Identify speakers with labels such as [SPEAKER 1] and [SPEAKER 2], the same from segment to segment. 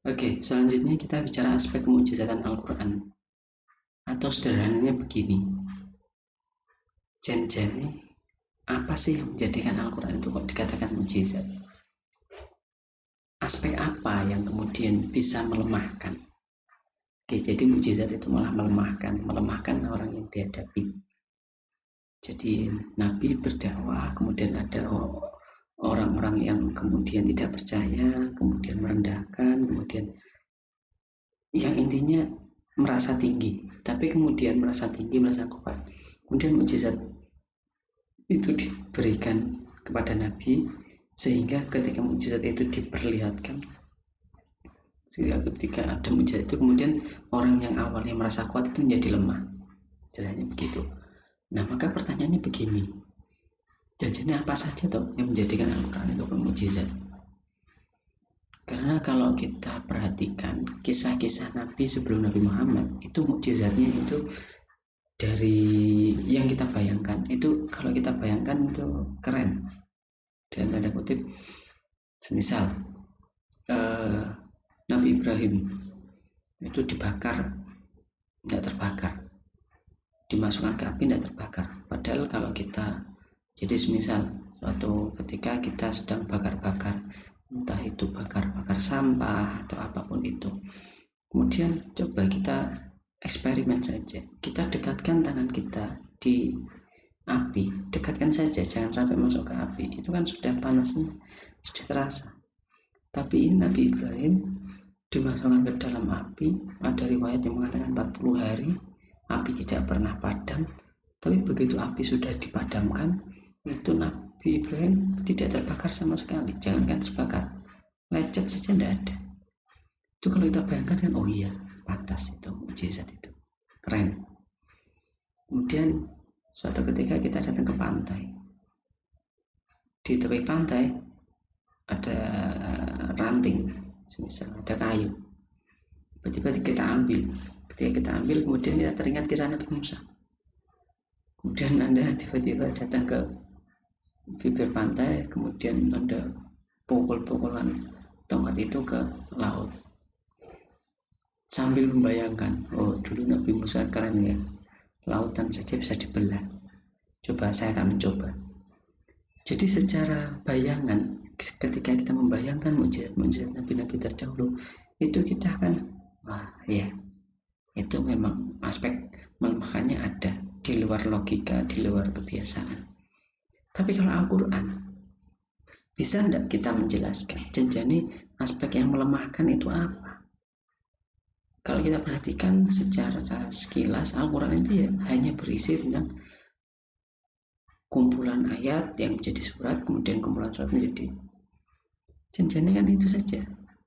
[SPEAKER 1] Oke, selanjutnya kita bicara aspek kemujizatan Al-Quran. Atau sederhananya begini, jen-jen apa sih yang menjadikan Al-Quran itu kok dikatakan mujizat? Aspek apa yang kemudian bisa melemahkan? Oke, jadi mujizat itu malah melemahkan orang yang dihadapi. Jadi Nabi berdakwah, kemudian ada orang-orang yang kemudian tidak percaya, kemudian merendahkan, kemudian yang intinya merasa tinggi, tapi kemudian merasa tinggi, merasa kuat. Kemudian mujizat itu diberikan kepada Nabi sehingga ketika mujizat itu diperlihatkan, sehingga ketika ada mujizat itu kemudian orang yang awalnya merasa kuat itu menjadi lemah, istilahnya begitu. Nah, maka pertanyaannya begini, jajannya apa saja toh yang menjadikan Al-Quran itu mujizat? Karena kalau kita perhatikan kisah-kisah Nabi sebelum Nabi Muhammad itu mukjizatnya itu dari yang kita bayangkan itu, kalau kita bayangkan itu keren dalam tanda kutip. Misal eh, Nabi Ibrahim itu dibakar, tidak terbakar, dimasukkan ke api tidak terbakar. Padahal kalau kita, jadi semisal suatu ketika kita sedang bakar-bakar, entah itu bakar-bakar sampah atau apapun itu, kemudian coba kita eksperimen saja, kita dekatkan tangan kita di api, dekatkan saja, jangan sampai masuk ke api, itu kan sudah panasnya sudah terasa. Tapi ini Nabi Ibrahim dimasukkan ke dalam api, ada riwayat yang mengatakan 40 hari api tidak pernah padam. Tapi begitu api sudah dipadamkan, itu Nabi Ibrahim tidak terbakar sama sekali, jangankan terbakar, lecet saja tidak ada. Itu kalau kita bayangkan kan, oh iya, pantas itu mujizat, itu keren. Kemudian suatu ketika kita datang ke pantai, di tepi pantai ada ranting, misal ada kayu, tiba-tiba kita ambil, ketika kita ambil kemudian kita teringat kisah Nabi Musa, kemudian Anda tiba-tiba datang ke bibir pantai, kemudian Anda pukul-pukulan tongkat itu ke laut sambil membayangkan, oh dulu Nabi Musa keren ya, lautan saja bisa dibelah, coba saya akan mencoba. Jadi secara bayangan, ketika kita membayangkan mujizat-mujizat Nabi-Nabi terdahulu, itu kita akan, wah ya, itu memang aspek melemahkannya ada, di luar logika, di luar kebiasaan. Tapi kalau Al-Quran, bisa tidak kita menjelaskan, jadi aspek yang melemahkan itu apa? Kalau kita perhatikan secara sekilas, Al-Quran itu ya hanya berisi tentang kumpulan ayat yang menjadi surat, kemudian kumpulan surat menjadi janjinya, kan itu saja.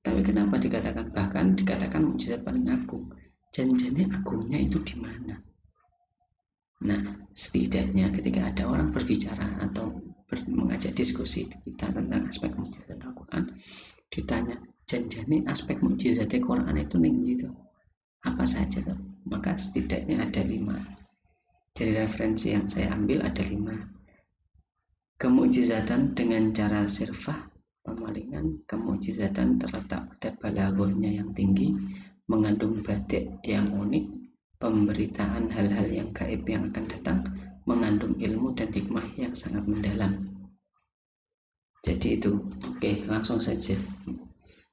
[SPEAKER 1] Tapi kenapa dikatakan, bahkan dikatakan mujizat paling agung? Janjinya agungnya itu di mana? Nah, setidaknya ketika ada orang berbicara atau mengajak diskusi kita tentang aspek mujizat Al-Quran, ditanya janjane aspek mujizat Al-Quran itu nih gitu, apa saja tuh? Maka setidaknya ada 5. Dari referensi yang saya ambil ada 5. Kemujizatan dengan cara sirfah, pemalingan, kemujizatan terletak pada balaghahnya yang tinggi, mengandung batik yang unik, pemberitaan hal-hal yang gaib yang akan datang, mengandung ilmu dan hikmah yang sangat mendalam. Jadi itu, oke, langsung saja.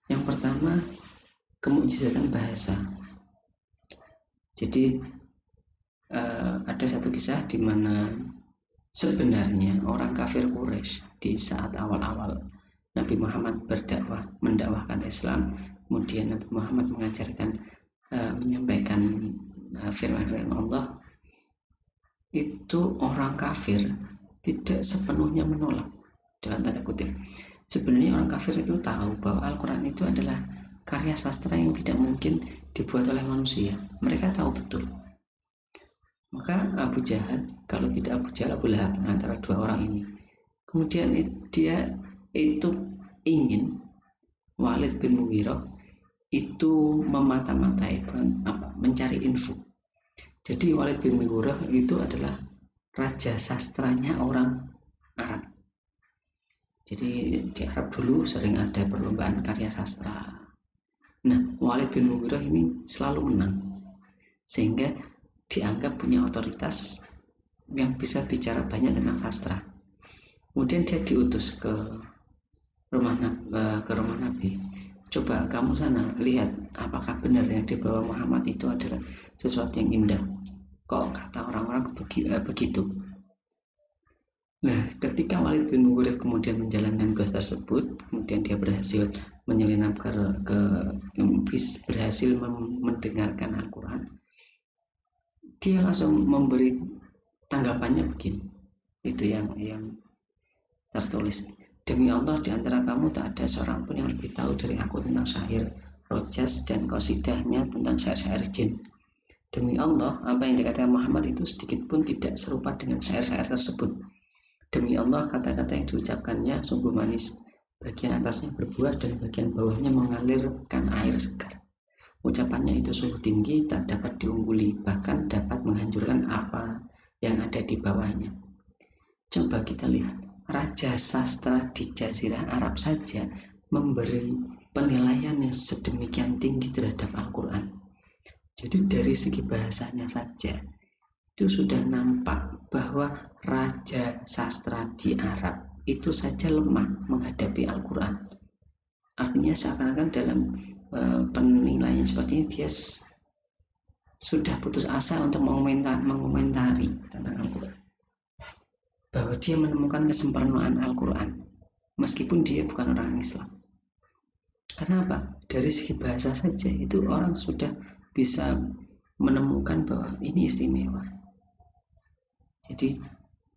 [SPEAKER 1] Yang pertama, kemujizatan bahasa. Jadi ada satu kisah di mana sebenarnya orang kafir Quraisy di saat awal-awal Nabi Muhammad mendakwahkan Islam, kemudian Nabi Muhammad mengajarkan, menyampaikan firman-firman Allah, itu orang kafir tidak sepenuhnya menolak, dalam tanda kutip. Sebenarnya orang kafir itu tahu bahwa Al-Quran itu adalah karya sastra yang tidak mungkin dibuat oleh manusia. Mereka tahu betul. Maka Abu Jahal, kalau tidak Abu Jahal, Abu Lahab, antara dua orang ini, kemudian dia itu ingin Walid bin Mughirah itu memata-matai, mencari info. Jadi Walid bin Mughirah itu adalah raja sastranya orang Arab. Jadi di Arab dulu sering ada perlombaan karya sastra. Nah, Walid bin Mughirah ini selalu menang, sehingga dianggap punya otoritas yang bisa bicara banyak tentang sastra. Kemudian dia diutus ke rumah Nabi. Coba kamu sana lihat apakah benar yang dibawa Muhammad itu adalah sesuatu yang indah. Kok kata orang-orang begitu? Nah, ketika Walid bin Mughirah kemudian menjalankan tugas tersebut, kemudian dia berhasil menyelinap berhasil mendengarkan Al-Quran, dia langsung memberi tanggapannya begini. Itu yang tertulis. Demi Allah, di antara kamu tak ada seorang pun yang lebih tahu dari aku tentang syair, rojas, dan qasidahnya tentang syair-syair jin. Demi Allah, apa yang dikatakan Muhammad itu sedikit pun tidak serupa dengan syair-syair tersebut. Demi Allah, kata-kata yang diucapkannya sungguh manis. Bagian atasnya berbuah dan bagian bawahnya mengalirkan air segar. Ucapannya itu sungguh tinggi, tak dapat diungguli, bahkan dapat menghancurkan apa yang ada di bawahnya. Coba kita lihat. Raja sastra di Jazirah Arab saja memberi penilaian yang sedemikian tinggi terhadap Al-Quran. Jadi dari segi bahasanya saja itu sudah nampak bahwa raja sastra di Arab itu saja lemah menghadapi Al-Quran. Artinya seakan-akan dalam penilaian seperti ini dia sudah putus asa untuk mengomentari tentang Al-Quran, bahwa dia menemukan kesempurnaan Al-Quran meskipun dia bukan orang Islam. Karena apa? Dari segi bahasa saja itu orang sudah bisa menemukan bahwa ini istimewa. Jadi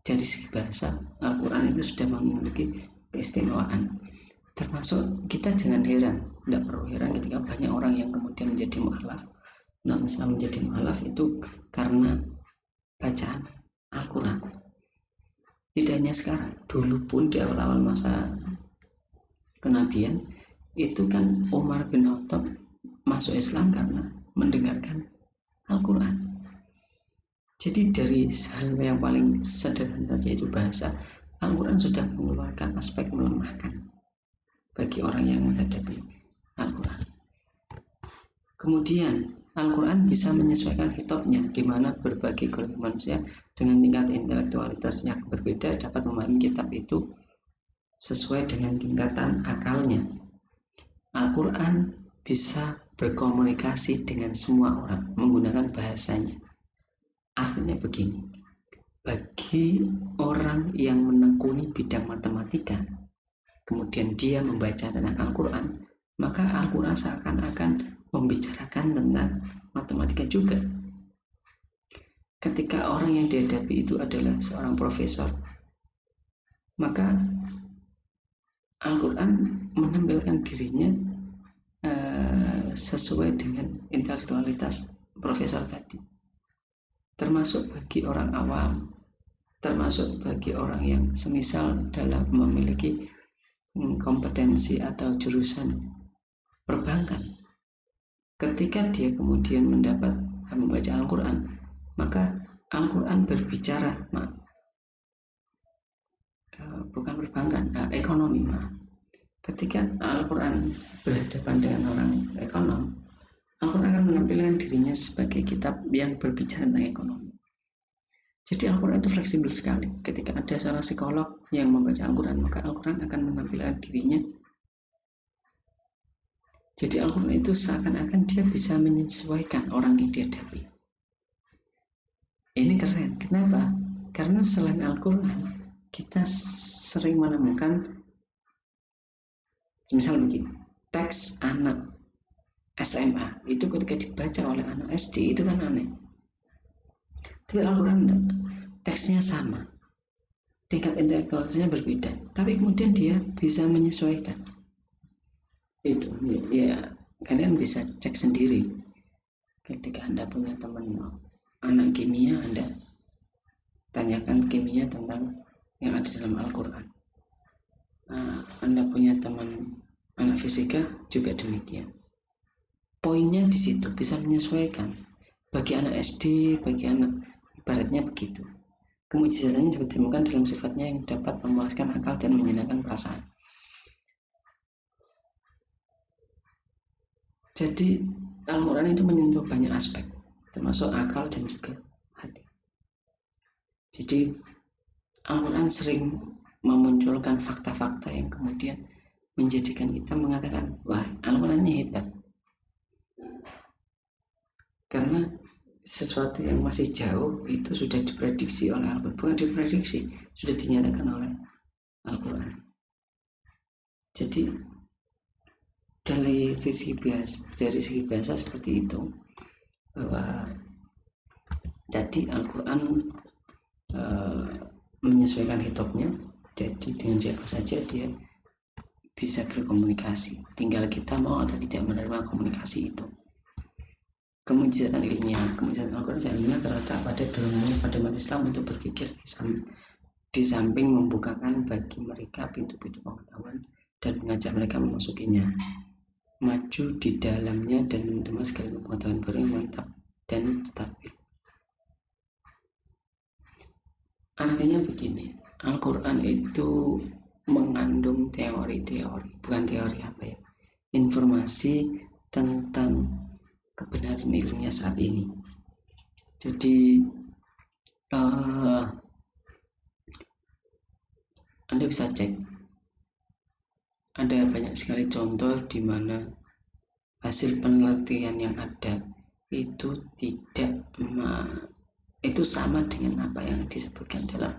[SPEAKER 1] dari segi bahasa Al-Quran itu sudah memiliki keistimewaan. Termasuk kita jangan heran, tidak perlu heran ketika banyak orang yang kemudian menjadi mu'alaf, non-Islam menjadi mu'alaf itu karena bacaan Al-Quran. Tidak hanya sekarang, dulu pun di awal-awal masa kenabian itu kan Umar bin Khattab masuk Islam karena mendengarkan Al-Quran. Jadi dari hal yang paling sederhana yaitu bahasa, Al-Quran sudah mengeluarkan aspek melemahkan bagi orang yang menghadapi Al-Quran. Kemudian Al-Quran bisa menyesuaikan hitopnya, di mana berbagai golongan manusia dengan tingkat intelektualitas yang berbeda dapat memahami kitab itu sesuai dengan tingkatan akalnya. Al-Quran bisa berkomunikasi dengan semua orang menggunakan bahasanya. Artinya begini, bagi orang yang menekuni bidang matematika, kemudian dia membaca tentang Al-Quran, maka Al-Quran seakan-akan membicarakan tentang matematika juga. Ketika orang yang dihadapi itu adalah seorang profesor, maka Al-Quran menampilkan dirinya sesuai dengan intelektualitas profesor tadi. Termasuk bagi orang awam, termasuk bagi orang yang semisal dalam memiliki kompetensi atau jurusan perbankan. Ketika dia kemudian membaca Al-Quran, maka Al-Quran berbicara bukan perbankan, ekonomi. Ketika Al-Quran berhadapan dengan orang ekonom, Al-Quran akan menampilkan dirinya sebagai kitab yang berbicara tentang ekonomi. Jadi Al-Quran itu fleksibel sekali. Ketika ada seorang psikolog yang membaca Al-Quran, maka Al-Quran akan menampilkan dirinya. Jadi Al-Quran itu seakan-akan dia bisa menyesuaikan orang yang dihadapi. Ini keren. Kenapa? Karena selain Al-Quran, kita sering menemukan, misal begini, teks anak SMA itu ketika dibaca oleh anak SD itu kan aneh. Tapi Al-Quran enggak. Teksnya sama, tingkat intelektualitasnya berbeda, tapi kemudian dia bisa menyesuaikan. Itu ya kalian bisa cek sendiri. Ketika Anda punya teman anak kimia, Anda tanyakan kimia tentang yang ada dalam Al-Quran. Anda punya teman anak fisika juga demikian. Poinnya di situ bisa menyesuaikan. Bagi anak SD, bagi anak ibaratnya begitu. Kemujizatannya dapat ditemukan dalam sifatnya yang dapat memuaskan akal dan menyenangkan perasaan. Jadi Al-Quran itu menyentuh banyak aspek, termasuk akal dan juga hati. Jadi Al-Quran sering memunculkan fakta-fakta yang kemudian menjadikan kita mengatakan, wah, Al-Qurannya hebat. Karena sesuatu yang masih jauh itu sudah diprediksi oleh Al-Quran. Bukan diprediksi, sudah dinyatakan oleh Al-Quran. Jadi dari segi bahasa seperti itu, bahwa jadi Al-Quran menyesuaikan hitopnya, jadi dengan siapa saja dia bisa berkomunikasi, tinggal kita mau atau tidak menerima komunikasi itu. Kemujizatan ilmiah, kemujizatan Al-Quran ilmiah terletak pada dorongannya pada umat Islam untuk berpikir di samping membukakan bagi mereka pintu-pintu pengetahuan dan mengajak mereka memasukinya, maju di dalamnya dan menerima segala pengetahuan baru yang mantap dan stabil. Artinya begini, Al-Quran itu mengandung teori-teori, bukan teori apa ya, informasi tentang kebenaran ilmiah saat ini. Jadi Anda bisa cek, ada banyak sekali contoh di mana hasil penelitian yang ada itu itu sama dengan apa yang disebutkan dalam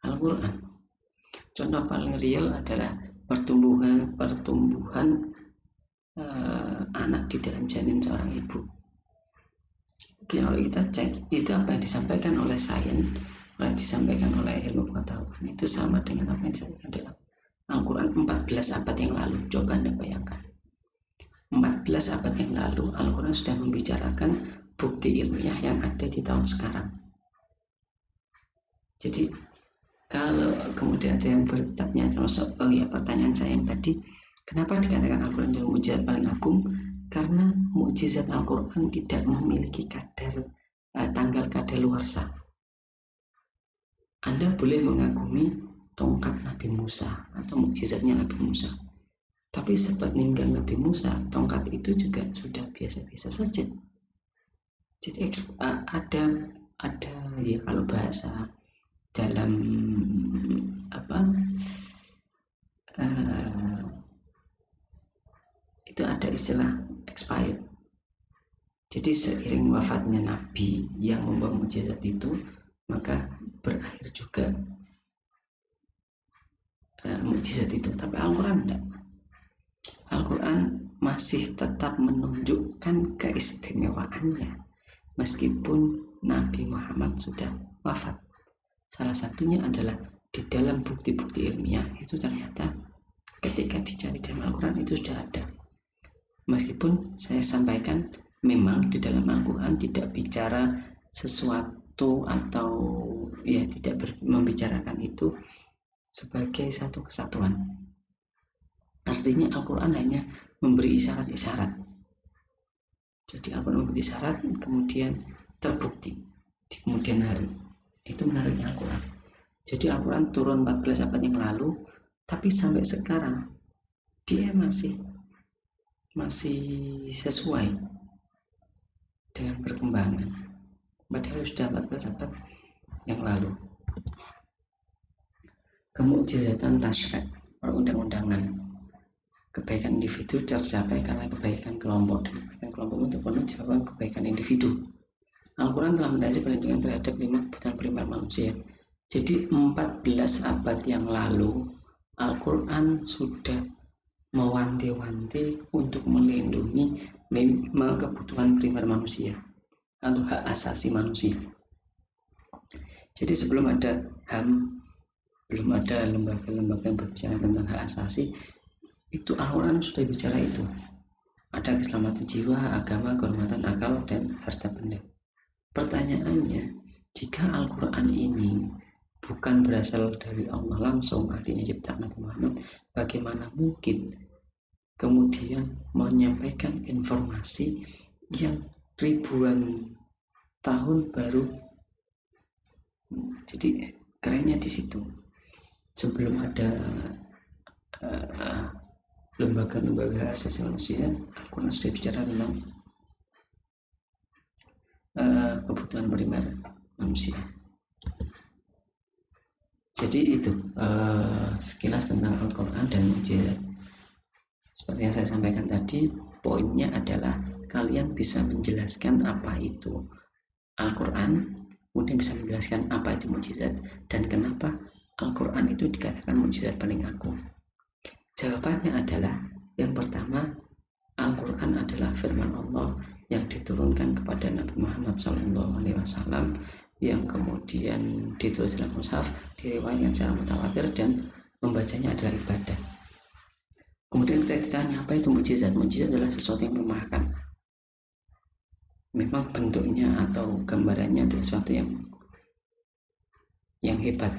[SPEAKER 1] Al-Quran. Contoh paling real adalah pertumbuhan anak di dalam janin seorang ibu. Kalau kita cek, itu apa yang disampaikan oleh sains, disampaikan oleh ilmu pengetahuan, itu sama dengan apa yang disampaikan dalam Al-Quran 14 abad yang lalu. Coba Anda bayangkan, 14 abad yang lalu Al-Quran sudah membicarakan bukti ilmiah yang ada di tahun sekarang. Jadi kalau kemudian ada yang bertanya, termasuk pertanyaan saya yang tadi, kenapa dikatakan Al-Quran adalah mukjizat paling agung? Karena mukjizat Al-Quran tidak memiliki tanggal kadaluarsa. Anda boleh mengagumi tongkat Nabi Musa atau mukjizatnya Nabi Musa, tapi sempat meninggal Nabi Musa, tongkat itu juga sudah biasa-biasa saja. Jadi ada ya, kalau bahasa dalam itu ada istilah expired. Jadi seiring wafatnya Nabi yang membawa mukjizat itu, maka berakhir juga mukjizat itu. Tapi Al-Quran tidak. Al-Quran masih tetap menunjukkan keistimewaannya meskipun Nabi Muhammad sudah wafat. Salah satunya adalah di dalam bukti-bukti ilmiah itu ternyata ketika dicari dalam Al-Quran itu sudah ada. Meskipun saya sampaikan memang di dalam Al-Quran tidak bicara sesuatu atau ya tidak membicarakan itu sebagai satu kesatuan. Artinya Al-Quran hanya memberi isyarat-isyarat. Jadi Al-Quran memberi isyarat kemudian terbukti di kemudian hari. Itu menariknya Al-Quran. Jadi Al-Quran turun 14 abad yang lalu, tapi sampai sekarang dia masih sesuai dengan perkembangan. Padahal sudah 14 abad yang lalu. Kemukjizatan tasyri', perundang-undangan. Kebaikan individu tercapai karena kebaikan kelompok, dan kebaikan kelompok untuk menunjukkan kebaikan individu. Al-Quran telah mendasari perlindungan terhadap 5 kebutuhan primer manusia. Jadi 14 abad yang lalu Al-Quran sudah mewanti-wanti untuk melindungi 5 kebutuhan primer manusia atau hak asasi manusia. Jadi sebelum ada HAM, belum ada lembaga-lembaga yang berbicara tentang hak asasi, itu Al-Quran sudah bicara itu. Ada keselamatan jiwa, agama, kehormatan, akal, dan harta benda. Pertanyaannya, jika Al-Quran ini bukan berasal dari Allah langsung, artinya ciptaan Nabi Muhammad, bagaimana mungkin kemudian menyampaikan informasi yang ribuan tahun baru? Jadi kerennya di situ. Sebelum ada lembaga-lembaga hak asasi manusia, Al-Quran sudah bicara tentang kebutuhan primer manusia. Jadi itu sekilas tentang Al-Quran dan mukjizat. Seperti yang saya sampaikan tadi, poinnya adalah kalian bisa menjelaskan apa itu Al-Quran, kemudian bisa menjelaskan apa itu mukjizat, dan kenapa Al-Quran itu dikatakan mukjizat paling agung. Jawabannya adalah, yang pertama, Al-Quran adalah firman Allah yang diturunkan kepada Nabi Muhammad SAW, yang kemudian ditulis dalam mushaf, diriwayatkan secara mutawatir, dan membacanya adalah ibadah. Kemudian kita ditanya apa itu mukjizat. Mukjizat adalah sesuatu yang melemahkan. Memang bentuknya atau gambarannya adalah sesuatu yang hebat.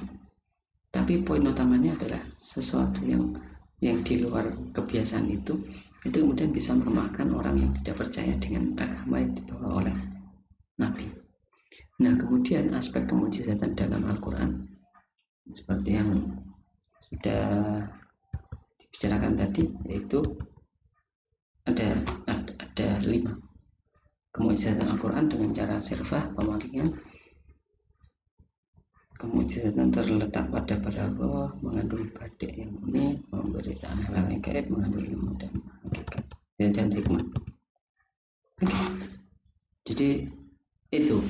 [SPEAKER 1] Tapi poin utamanya adalah sesuatu yang di luar kebiasaan itu kemudian bisa melemahkan orang yang tidak percaya dengan agama yang dibawa oleh Nabi. Nah, kemudian aspek kemukjizatan dalam Al-Quran seperti yang sudah dibicarakan tadi, yaitu ada 5 kemukjizatan Al-Quran dengan cara sirfah, pemalingan. Kemukjizatan terletak pada Allah, mengandung badik yang unik, memberitakan hal yang gaib, mengandung ilmu dan hakikat dan hikmah. Jadi itu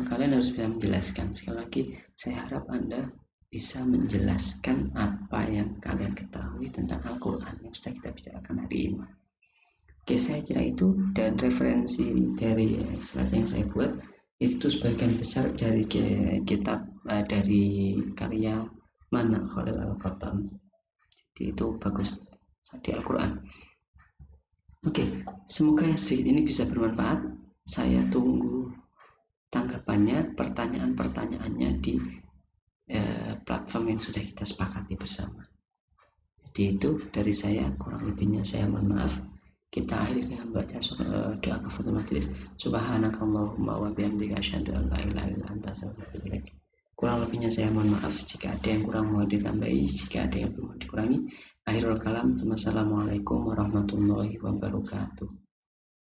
[SPEAKER 1] kalian harus bisa menjelaskan. Sekali lagi, saya harap Anda bisa menjelaskan apa yang kalian ketahui tentang Al-Quran yang sudah kita bicarakan hari ini. Oke, saya kira itu, dan referensi dari slide yang saya buat itu sebagian besar dari kitab dari karya Mana Khalil Al-Qattan. Jadi itu bagus di Al-Quran. Oke, semoga ini bisa bermanfaat. Saya tunggu tanggapannya, pertanyaan-pertanyaannya di platform yang sudah kita sepakati bersama. Jadi itu dari saya, kurang lebihnya saya mohon maaf. Kita akhiri dengan baca doa kafaratul majelis. Subhanakallahumma wa bihamdika asyhadu an la ilaha illa anta astaghfiruka wa atubu ilaik. Kurang lebihnya saya mohon maaf jika ada yang kurang mau ditambahi, jika ada yang perlu dikurangi. Akhirul kalam, wassalamualaikum warahmatullahi wabarakatuh.